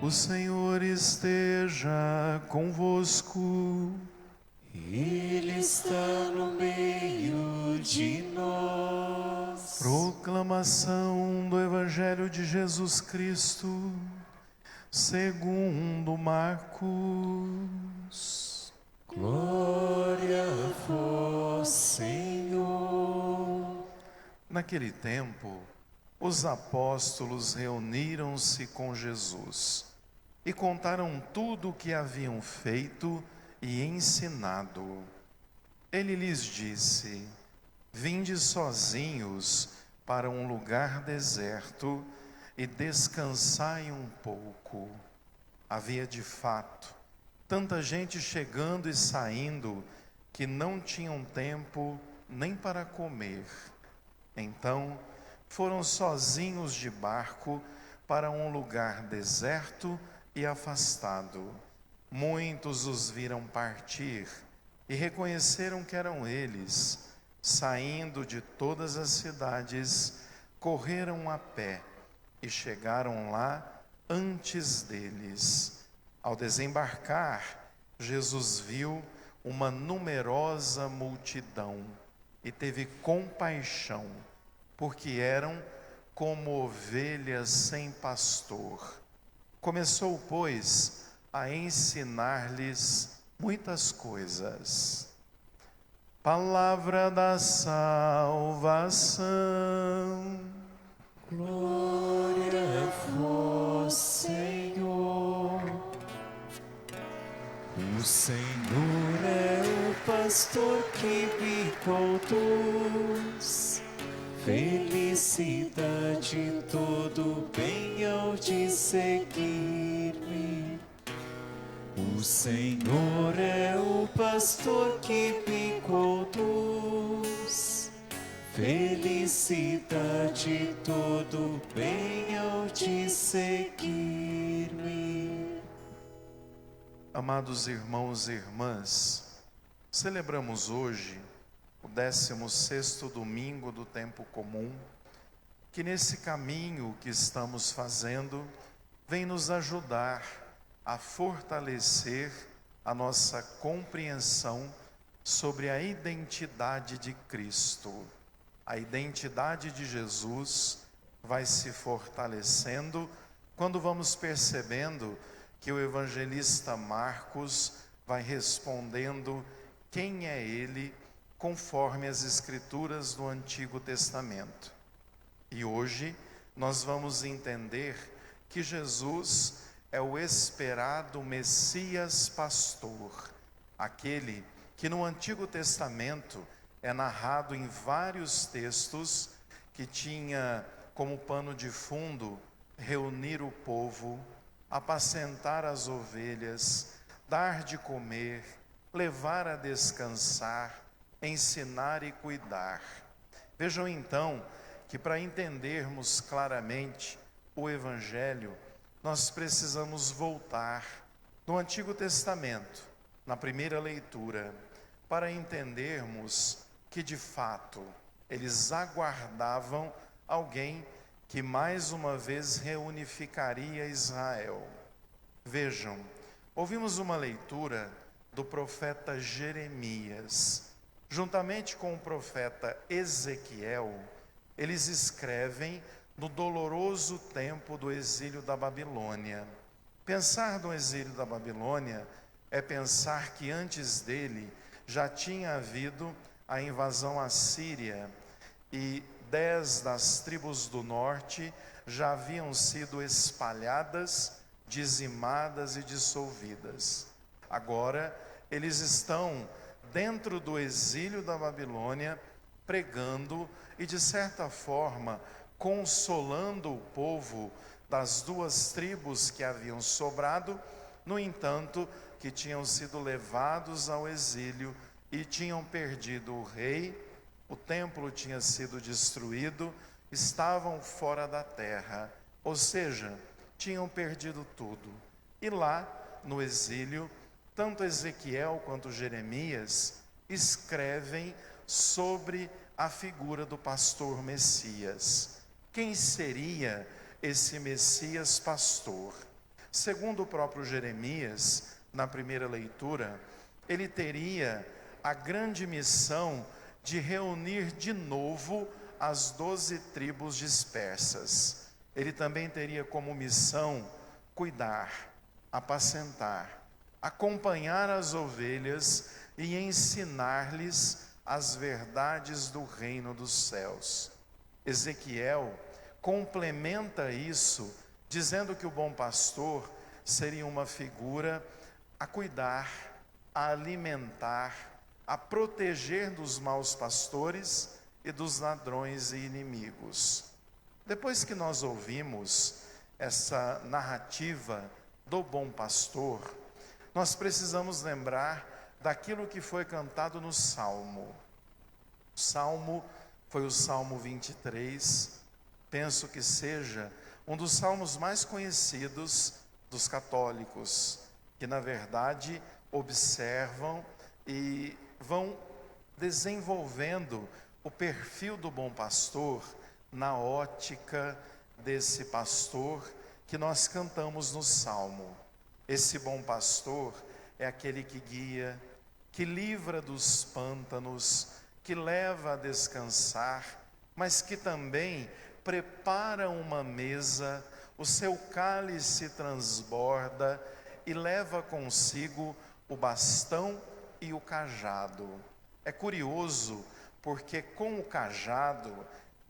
O Senhor esteja convosco. Ele está no meio de nós. Proclamação do Evangelho de Jesus Cristo, segundo Marcos. Glória a vós, Senhor. Naquele tempo, os apóstolos reuniram-se com Jesus e contaram tudo o que haviam feito e ensinado. Ele lhes disse: Vinde sozinhos para um lugar deserto e descansai um pouco. Havia de fato tanta gente chegando e saindo que não tinham tempo nem para comer. Então foram sozinhos de barco para um lugar deserto e afastado. Muitos os viram partir e reconheceram que eram eles. Saindo de todas as cidades, correram a pé e chegaram lá antes deles. Ao desembarcar, Jesus viu uma numerosa multidão e teve compaixão, porque eram como ovelhas sem pastor. Começou, pois, a ensinar-lhes muitas coisas. Palavra da salvação. Glória a vós, Senhor. O Senhor é o pastor que me conduz. Felicidade, todo bem ao de seguir-me. O Senhor é o pastor que me conduz. Felicidade, todo bem ao de seguir-me. Amados irmãos e irmãs, celebramos hoje o 16º domingo do tempo comum, que nesse caminho que estamos fazendo, vem nos ajudar a fortalecer a nossa compreensão sobre a identidade de Cristo. A identidade de Jesus vai se fortalecendo quando vamos percebendo que o evangelista Marcos vai respondendo quem é ele, conforme as escrituras do Antigo Testamento. E hoje nós vamos entender que Jesus é o esperado Messias pastor, aquele que no Antigo Testamento é narrado em vários textos, que tinha como pano de fundo reunir o povo, apacentar as ovelhas, dar de comer, levar a descansar, ensinar e cuidar. Vejam então que para entendermos claramente o Evangelho, nós precisamos voltar no Antigo Testamento, na primeira leitura, para entendermos que de fato eles aguardavam alguém que mais uma vez reunificaria Israel. Vejam, ouvimos uma leitura do profeta Jeremias. Juntamente com o profeta Ezequiel, eles escrevem no doloroso tempo do exílio da Babilônia. Pensar no exílio da Babilônia é pensar que antes dele já tinha havido a invasão assíria e 10 das tribos do norte já haviam sido espalhadas, dizimadas e dissolvidas. Agora, eles estão dentro do exílio da Babilônia, pregando e, de certa forma, consolando o povo das 2 tribos que haviam sobrado, no entanto, que tinham sido levados ao exílio e tinham perdido o rei, o templo tinha sido destruído, estavam fora da terra, ou seja, tinham perdido tudo. E lá, no exílio, tanto Ezequiel quanto Jeremias escrevem sobre a figura do pastor Messias. Quem seria esse Messias pastor? Segundo o próprio Jeremias, na primeira leitura, ele teria a grande missão de reunir de novo as 12 tribos dispersas. Ele também teria como missão cuidar, apacentar, acompanhar as ovelhas e ensinar-lhes as verdades do reino dos céus. Ezequiel complementa isso, dizendo que o bom pastor seria uma figura a cuidar, a alimentar, a proteger dos maus pastores e dos ladrões e inimigos. Depois que nós ouvimos essa narrativa do bom pastor, nós precisamos lembrar daquilo que foi cantado no Salmo. O Salmo foi o Salmo 23, penso que seja um dos salmos mais conhecidos dos católicos, que na verdade observam e vão desenvolvendo o perfil do bom pastor na ótica desse pastor que nós cantamos no Salmo. Esse bom pastor é aquele que guia, que livra dos pântanos, que leva a descansar, mas que também prepara uma mesa, o seu cálice transborda e leva consigo o bastão e o cajado. É curioso porque com o cajado,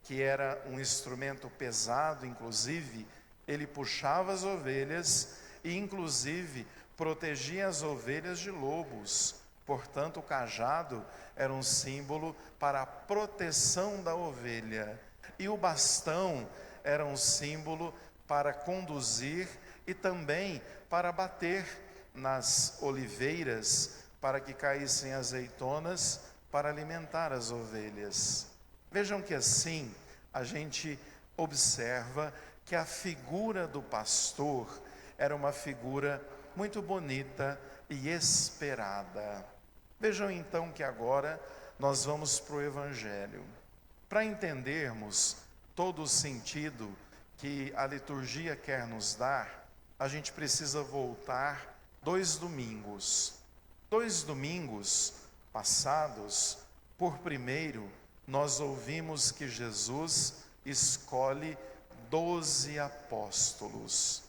que era um instrumento pesado, inclusive, ele puxava as ovelhas e inclusive protegia as ovelhas de lobos. Portanto, o cajado era um símbolo para a proteção da ovelha. E o bastão era um símbolo para conduzir e também para bater nas oliveiras, para que caíssem azeitonas, para alimentar as ovelhas. Vejam que assim a gente observa que a figura do pastor era uma figura muito bonita e esperada. Vejam então que agora nós vamos para o Evangelho. Para entendermos todo o sentido que a liturgia quer nos dar, a gente precisa voltar 2 domingos. 2 domingos passados, por primeiro, nós ouvimos que Jesus escolhe 12 apóstolos.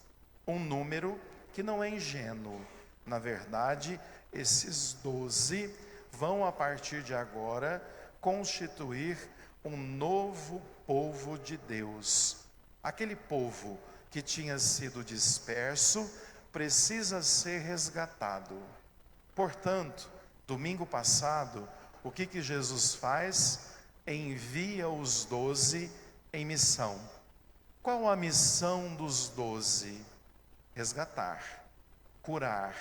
Um número que não é ingênuo. Na verdade, esses 12 vão, a partir de agora, constituir um novo povo de Deus. Aquele povo que tinha sido disperso precisa ser resgatado. Portanto, domingo passado, o que Jesus faz? Envia os 12 em missão. Qual a missão dos 12? Resgatar, curar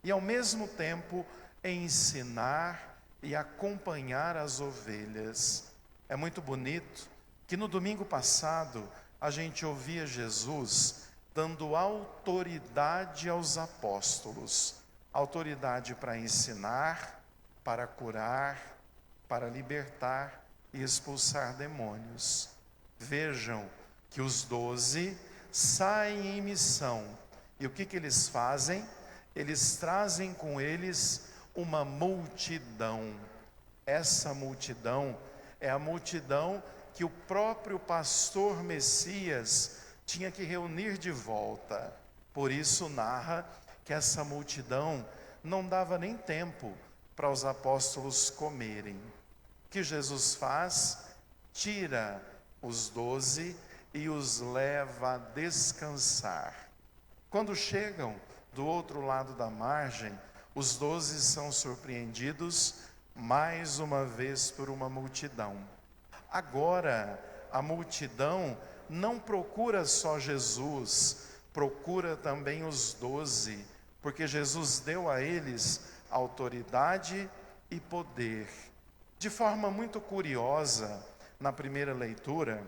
e ao mesmo tempo ensinar e acompanhar as ovelhas. É muito bonito que no domingo passado a gente ouvia Jesus dando autoridade aos apóstolos, autoridade para ensinar, para curar, para libertar e expulsar demônios. Vejam que os 12 saem em missão. E o que eles fazem? Eles trazem com eles uma multidão. Essa multidão é a multidão que o próprio pastor Messias tinha que reunir de volta. Por isso narra que essa multidão não dava nem tempo para os apóstolos comerem. O que Jesus faz? Tira os 12 e os leva a descansar. Quando chegam do outro lado da margem, os 12 são surpreendidos mais uma vez por uma multidão. Agora, a multidão não procura só Jesus, procura também os 12, porque Jesus deu a eles autoridade e poder. De forma muito curiosa, na primeira leitura,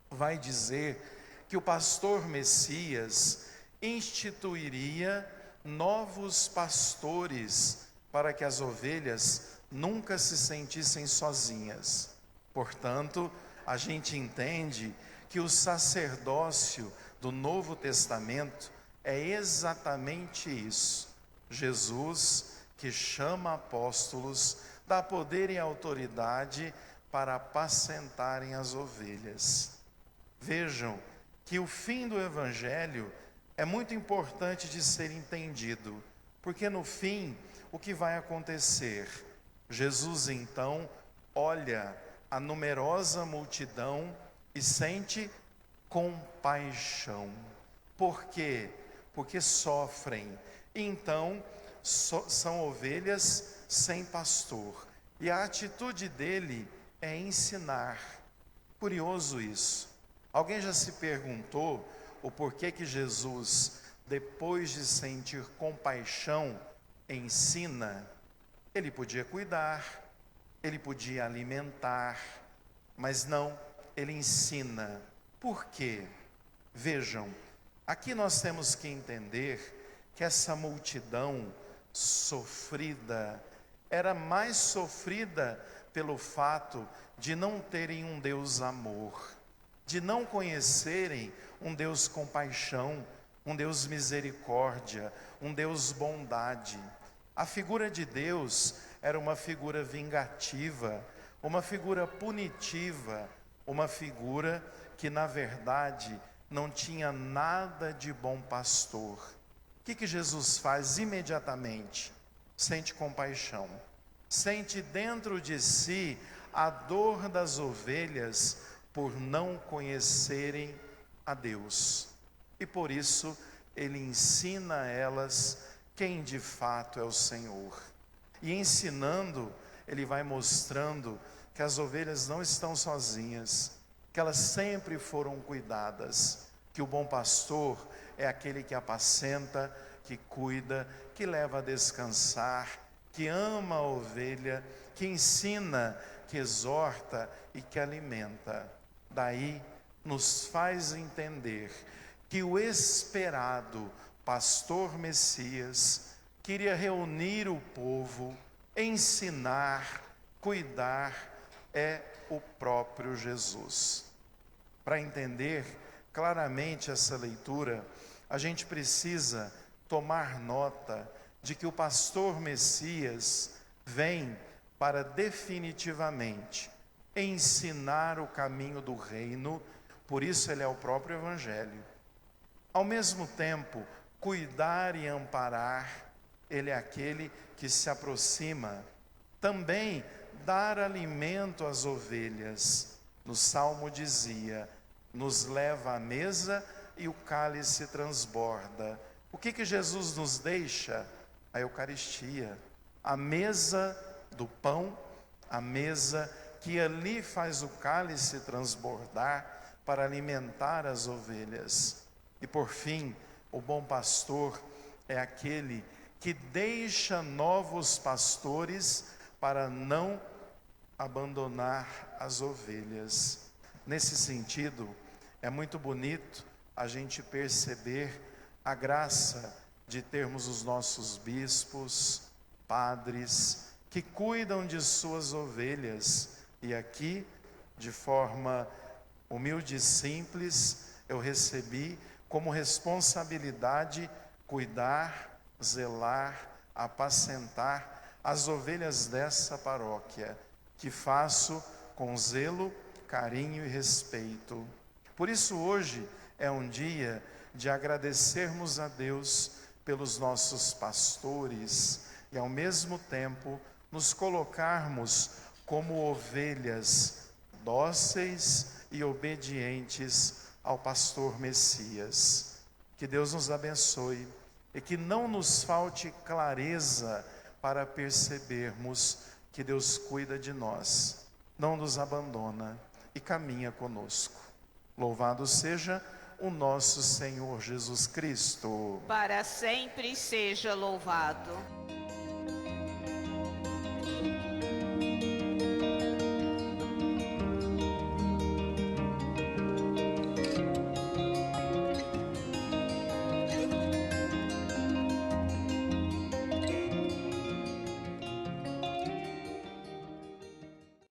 vai dizer que o pastor Messias instituiria novos pastores para que as ovelhas nunca se sentissem sozinhas. Portanto, a gente entende que o sacerdócio do Novo Testamento É exatamente isso. Jesus, que chama apóstolos, dá poder e autoridade para apacentarem as ovelhas. Vejam que o fim do Evangelho é muito importante de ser entendido, porque no fim, o que vai acontecer? Jesus então olha a numerosa multidão e sente compaixão. Por quê? Porque sofrem. Então, são ovelhas sem pastor. E a atitude dele é ensinar. Curioso isso. Alguém já se perguntou o porquê que Jesus, depois de sentir compaixão, ensina? Ele podia cuidar, ele podia alimentar, mas não, ele ensina. Por quê? Vejam, aqui nós temos que entender que essa multidão sofrida era mais sofrida pelo fato de não terem um Deus amor, de não conhecerem um Deus compaixão, um Deus misericórdia, um Deus bondade. A figura de Deus era uma figura vingativa, uma figura punitiva, uma figura que na verdade não tinha nada de bom pastor. O que Jesus faz imediatamente? Sente compaixão, sente dentro de si a dor das ovelhas por não conhecerem a Deus. E por isso ele ensina a elas quem de fato é o Senhor. E ensinando, ele vai mostrando que as ovelhas não estão sozinhas, que elas sempre foram cuidadas, que o bom pastor é aquele que apacenta, que cuida, que leva a descansar, que ama a ovelha, que ensina, que exorta e que alimenta. Daí nos faz entender que o esperado pastor Messias queria reunir o povo, ensinar, cuidar, é o próprio Jesus. Para entender claramente essa leitura, a gente precisa tomar nota de que o pastor Messias vem para definitivamente ensinar o caminho do reino, por isso ele é o próprio Evangelho. Ao mesmo tempo, cuidar e amparar, ele é aquele que se aproxima. Também dar alimento às ovelhas. No Salmo dizia, nos leva à mesa e o cálice transborda. O que Jesus nos deixa? A Eucaristia, a mesa do pão, a mesa que ali faz o cálice transbordar para alimentar as ovelhas. E por fim, o bom pastor é aquele que deixa novos pastores para não abandonar as ovelhas. Nesse sentido, é muito bonito a gente perceber a graça de termos os nossos bispos, padres, que cuidam de suas ovelhas. E aqui, de forma humilde e simples, eu recebi como responsabilidade cuidar, zelar, apacentar as ovelhas dessa paróquia, que faço com zelo, carinho e respeito. Por isso hoje é um dia de agradecermos a Deus pelos nossos pastores e ao mesmo tempo nos colocarmos como ovelhas dóceis e obedientes ao pastor Messias. Que Deus nos abençoe e que não nos falte clareza para percebermos que Deus cuida de nós, não nos abandona e caminha conosco. Louvado seja o nosso Senhor Jesus Cristo. Para sempre seja louvado.